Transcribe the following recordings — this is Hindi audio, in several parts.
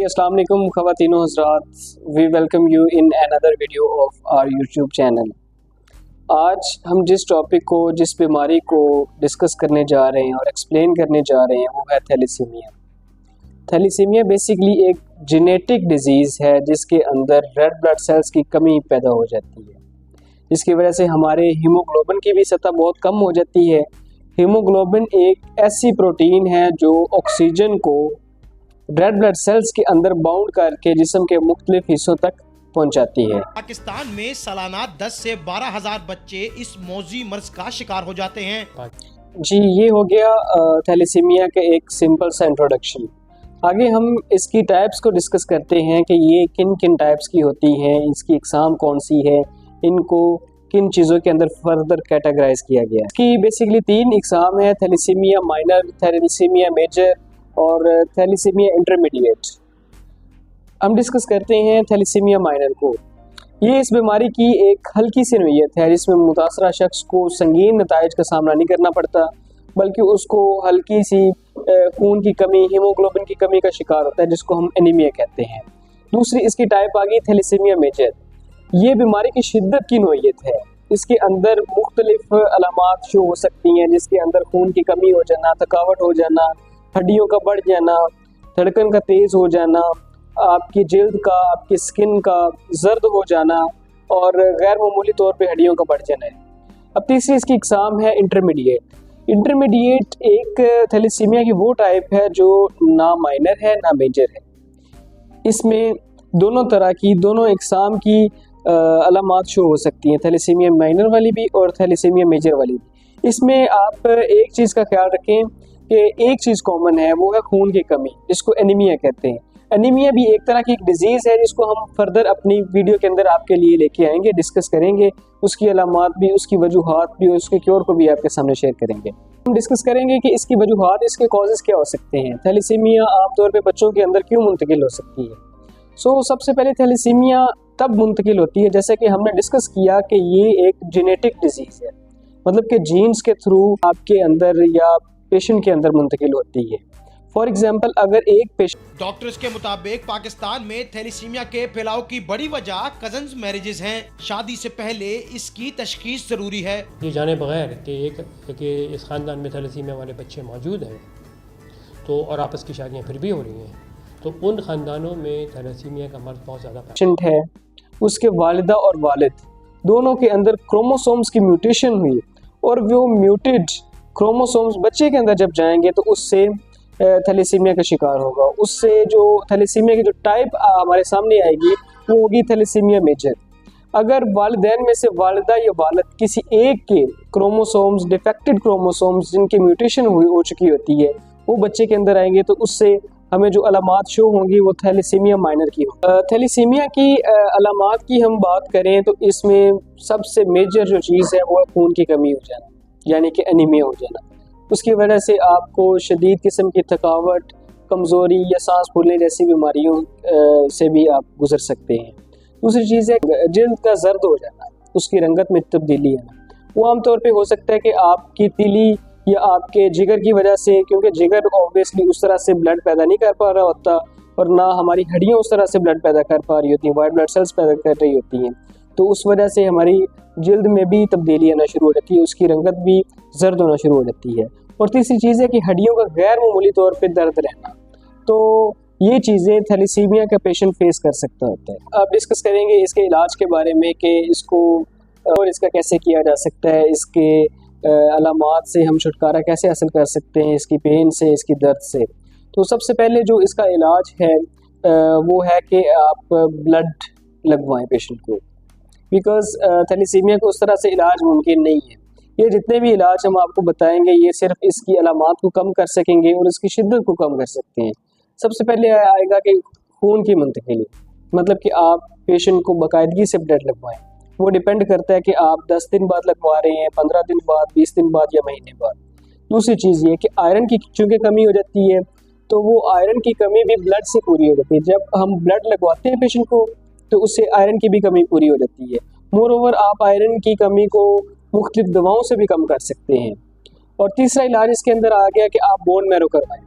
अस्सलाम वालेकुम ख़वातीनो हज़रात, we welcome you in another video of our YouTube channel. आज हम जिस टॉपिक को, जिस बीमारी को डिस्कस करने जा रहे हैं और एक्सप्लेन करने जा रहे हैं वो है थैलेसीमिया। थैलेसीमिया बेसिकली एक जेनेटिक डिज़ीज़ है जिसके अंदर रेड ब्लड सेल्स की कमी पैदा हो जाती है, जिसकी वजह से हमारे हीमोग्लोबिन की भी सतह बहुत कम हो जाती है। हीमोग्लोबिन एक ऐसी प्रोटीन है जो ऑक्सीजन को रेड ब्लड सेल्स के अंदर बाउंड करके जिस्म के मुख्तलिफ हिस्सों तक पहुंचाती है। पाकिस्तान में सालाना 10 से 12,000 बच्चे इस मौजी मर्ज का शिकार हो जाते हैं। जी, ये हो गया थैलेसीमिया के एक सिंपल सा इंट्रोडक्शन। आगे हम इसकी टाइप्स को डिस्कस करते हैं कि ये किन किन टाइप्स की होती हैं, इसकी इकसाम कौन सी है, इनको किन चीज़ों के अंदर फर्दर कैटेगराइज किया गया है। इसकी बेसिकली 3 इकसाम है: थैलेसीमिया माइनर, थैलेसीमिया मेजर और थैलेसीमिया इंटरमीडिएट। हम डिस्कस करते हैं थैलेसीमिया माइनर को। ये इस बीमारी की एक हल्की सी नोयत है जिसमें मुतासरा शख्स को संगीन नताइज का सामना नहीं करना पड़ता, बल्कि उसको हल्की सी खून की कमी, हीमोग्लोबिन की कमी का शिकार होता है, जिसको हम एनीमिया कहते हैं। दूसरी इसकी टाइप आ गई थैलेसीमिया मेजर। ये बीमारी की शिद्दत की नोयत है। इसके अंदर मुख्तलिफ अलामात शो हो सकती हैं, जिसके अंदर खून की कमी हो जाना, थकावट हो जाना, हड्डियों का बढ़ जाना, धड़कन का तेज़ हो जाना, आपकी जिल्द का, आपकी स्किन का जर्द हो जाना और गैर मामूली तौर पे हड्डियों का बढ़ जाना है। अब तीसरी इसकी इकसाम है इंटरमीडिएट। इंटरमीडिएट एक थैलेसीमिया की वो टाइप है जो ना माइनर है ना मेजर है। इसमें दोनों तरह की, दोनों इकसाम की अलामात शो हो सकती हैं, थैलेसीमिया माइनर वाली भी और थैलेसीमिया मेजर वाली भी। इसमें आप एक चीज़ का ख्याल रखें कि एक चीज़ कॉमन है, वो है खून की कमी, जिसको एनीमिया कहते हैं। एनीमिया भी एक तरह की एक डिजीज़ है जिसको हम फर्दर अपनी वीडियो के अंदर आपके लिए लेके आएंगे, डिस्कस करेंगे, उसकी अलामात भी, उसकी वजूहात भी और उसके क्योर को भी आपके सामने शेयर करेंगे। हम डिस्कस करेंगे कि इसकी वजूहात, इसके कॉजेज़ क्या हो सकते हैं, थैलेसीमिया आमतौर पर बच्चों के अंदर क्यों मुंतकिल हो सकती है। सबसे पहले थैलेसीमिया तब मुंतकिल होती है, जैसे कि हमने डिस्कस किया कि ये एक जेनेटिक डिजीज़ है, मतलब कि जीन्स के थ्रू आपके अंदर या पेशेंट के अंदर मुंतकिल होती है। फॉर एग्जांपल, अगर एक पेशेंट, डॉक्टर्स के मुताबिक पाकिस्तान में थैलेसीमिया के फैलाव की बड़ी वजह कजन्स मैरिजेस हैं। शादी से पहले इसकी तशखीस जरूरी है। ये जाने बगैर कि इस ख़ानदान में थैलेसीमिया वाले बच्चे मौजूद हैं तो और आपस की शादियाँ फिर भी हो रही हैं, तो उन ख़ानदानों में थैलेसीमिया का मर्ज बहुत ज़्यादा पेशेंट है, उसके वालिदा और वालिद दोनों के अंदर क्रोमोसोम्स की म्यूटेशन हुई और वो म्यूटेड क्रोमोसोम्स बच्चे के अंदर जब जाएंगे तो उससे थैलेसीमिया का शिकार होगा। उससे जो थैलेसीमिया की जो टाइप हमारे सामने आएगी वो होगी थैलेसीमिया मेजर। अगर वालिदैन में से वालिदा या वालिद किसी एक के क्रोमोसोम्स, डिफेक्टेड क्रोमोसोम्स जिनकी म्यूटेशन हो चुकी होती है, वो बच्चे के अंदर आएंगे तो उससे हमें जो अलामात शो होंगी वो थैलेसीमिया माइनर की हो। थैलेसीमिया की अलामात की हम बात करें तो इसमें सबसे मेजर जो चीज़ है वो है खून की कमी हो जाना, यानी कि एनीमिया हो जाना। उसकी वजह से आपको शदीद किस्म की थकावट, कमज़ोरी या सांस फूलने जैसी बीमारियों से भी आप गुजर सकते हैं। दूसरी चीज़ है जिल्द का जर्द हो जाना, उसकी रंगत में तब्दीली आना। वो आमतौर पे हो सकता है कि आपकी तिली या आपके जिगर की वजह से, क्योंकि जिगर ऑब्वियसली उस तरह से ब्लड पैदा नहीं कर पा रहा होता और ना हमारी हड्डियाँ उस तरह से ब्लड पैदा कर पा रही होती हैं, वाइट ब्लड सेल्स पैदा कर रही होती हैं, तो उस वजह से हमारी जिल्द में भी तब्दीली आना शुरू हो जाती है, उसकी रंगत भी जर्द होना शुरू हो जाती है। और तीसरी चीज़ है कि हड्डियों का गैर मामूली तौर पे दर्द रहना। तो ये चीज़ें थैलेसीमिया का पेशेंट फेस कर सकता होता है। अब डिस्कस करेंगे इसके इलाज के बारे में कि इसको और इसका कैसे किया जा सकता है, इसके अलामात से हम छुटकारा कैसे हासिल कर सकते हैं, इसकी पेन से, इसकी दर्द से। तो सबसे पहले जो इसका इलाज है वो है कि आप ब्लड लगवाएं पेशेंट को, बिकॉज़ थैलेसीमिया को उस तरह से इलाज मुमकिन नहीं है। ये जितने भी इलाज हम आपको बताएंगे ये सिर्फ इसकी अलामात को कम कर सकेंगे और इसकी शिद्दत को कम कर सकते हैं। सबसे पहले आएगा कि खून की मुंतकिली, मतलब कि आप पेशेंट को बाकायदगी से ब्लड लगवाएं। वो डिपेंड करता है कि आप 10 दिन बाद लगवा रहे हैं, 15 दिन बाद, 20 दिन बाद या महीने बाद। दूसरी चीज़ ये कि आयरन की चूँकि कमी हो जाती है तो वो आयरन की कमी भी ब्लड से पूरी हो जाती है। जब हम ब्लड लगवाते हैं पेशेंट को तो उससे आयरन की भी कमी पूरी हो जाती है। मोर ओवर आप आयरन की कमी को मुख्तलिफ दवाओं से भी कम कर सकते हैं। और तीसरा इलाज इसके अंदर आ गया कि आप बोन मैरो करवाएं।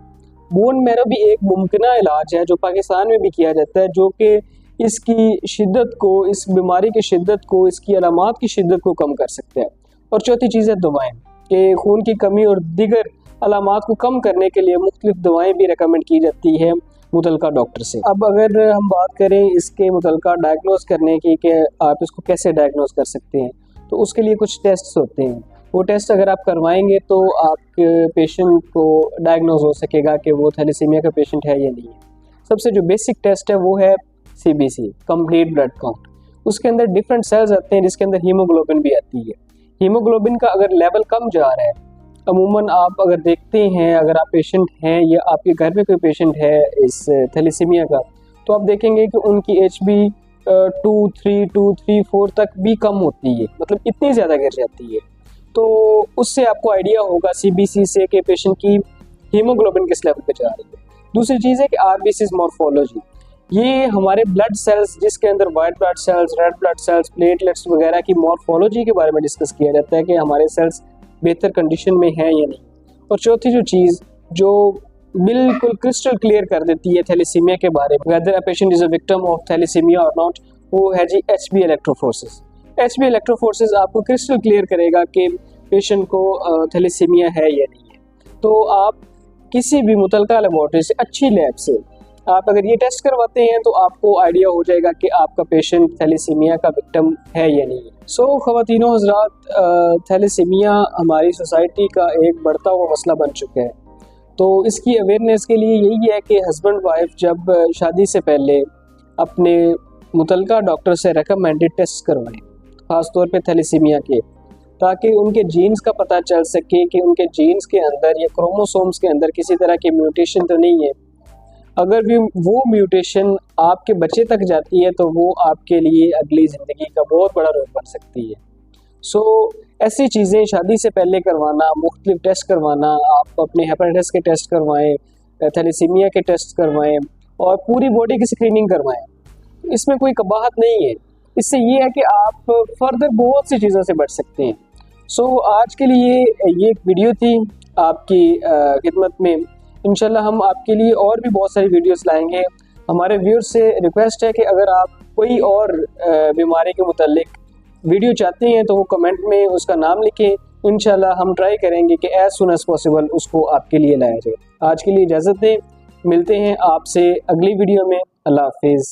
बोन मैरो भी एक मुमकिन इलाज है जो पाकिस्तान में भी किया जाता है, जो कि इसकी शिद्दत को, इस बीमारी की शिद्दत को, इसकी अलामात की शिद्दत को कम कर सकता है। और चौथी चीज़ है दवाएँ, कि खून की कमी और दीगर अलामात को कम करने के लिए मुख्तलिफ दवाएँ भी रिकमेंड की जाती है मुतलका डॉक्टर से। अब अगर हम बात करें इसके मुतलका डायग्नोस करने की कि आप इसको कैसे डायग्नोस कर सकते हैं, तो उसके लिए कुछ टेस्ट्स होते हैं। वो टेस्ट अगर आप करवाएंगे तो आपके पेशेंट को डायग्नोस हो सकेगा कि वो थैलेसीमिया का पेशेंट है या नहीं है। सबसे जो बेसिक टेस्ट है वो है CBC, कंप्लीट ब्लड काउंट। उसके अंदर डिफरेंट सेल्स आते हैं जिसके अंदर हीमोग्लोबिन भी आती है। हीमोग्लोबिन का अगर लेवल कम जा रहा है, अमूमन आप अगर देखते हैं, अगर आप पेशेंट हैं या आपके घर में कोई पेशेंट है इस थैलेसीमिया का, तो आप देखेंगे कि उनकी HB 2, 3, 2, 3, 4 तक भी कम होती है, मतलब इतनी ज़्यादा गिर जाती है। तो उससे आपको आइडिया होगा CBC से कि पेशेंट की हीमोग्लोबिन किस लेवल पे जा रही है। दूसरी चीज़ है कि RBC's मॉर्फोलॉजी, ये हमारे ब्लड सेल्स जिसके अंदर white blood cells, red blood cells, platelets वगैरह की मॉर्फोलॉजी के बारे में डिस्कस किया जाता है कि हमारे सेल्स बेहतर कंडीशन में हैं या नहीं। और चौथी जो चीज़ जो बिल्कुल क्रिस्टल क्लियर कर देती है थैलेसीमिया के बारे में, whether a patient is a victim of thalassemia और नॉट, वो है जी HB इलेक्ट्रोफोरेसिस। HB इलेक्ट्रोफोरेसिस आपको क्रिस्टल क्लियर करेगा कि पेशेंट को थैलेसीमिया है या नहीं है। तो आप किसी भी मुतलका लेबॉरेटरी से, अच्छी लैब से आप अगर ये टेस्ट करवाते हैं तो आपको आइडिया हो जाएगा कि आपका पेशेंट थैलेसीमिया का विक्टिम है या नहीं है। सो ख़वातीनो हज़रात, थैलेसीमिया हमारी सोसाइटी का एक बढ़ता हुआ मसला बन चुका है। तो इसकी अवेयरनेस के लिए यही है कि हस्बैंड वाइफ जब शादी से पहले अपने मुतलका डॉक्टर से रिकमेंडेड टेस्ट करवाएं, ख़ास तौर पे थैलेसीमिया के, ताकि उनके जीन्स का पता चल सके कि उनके जीन्स के अंदर या क्रोमोसोम्स के अंदर किसी तरह की म्यूटेशन तो नहीं है। अगर भी वो म्यूटेशन आपके बच्चे तक जाती है तो वो आपके लिए अगली ज़िंदगी का बहुत बड़ा रोग बन सकती है। सो ऐसी चीज़ें शादी से पहले करवाना, मुख्तलिफ टेस्ट करवाना, आप अपने हेपेटाइटिस के टेस्ट करवाएं, थैलेसीमिया के टेस्ट करवाएं और पूरी बॉडी की स्क्रीनिंग करवाएं, इसमें कोई कबाहत नहीं है। इससे ये है कि आप फर्दर बहुत सी चीज़ों से बच सकते हैं। सो आज के लिए ये एक वीडियो थी आपकी खिदमत में। इंशाल्लाह हम आपके लिए और भी बहुत सारी वीडियोस लाएंगे। हमारे व्यूअर्स से रिक्वेस्ट है कि अगर आप कोई और बीमारी के मुतालिक वीडियो चाहते हैं तो वो कमेंट में उसका नाम लिखें। इंशाल्लाह हम ट्राई करेंगे कि एज सुन एज पॉसिबल उसको आपके लिए लाया जाए। आज के लिए इजाज़त दें, मिलते हैं आपसे अगली वीडियो में। अल्लाह हाफिज़।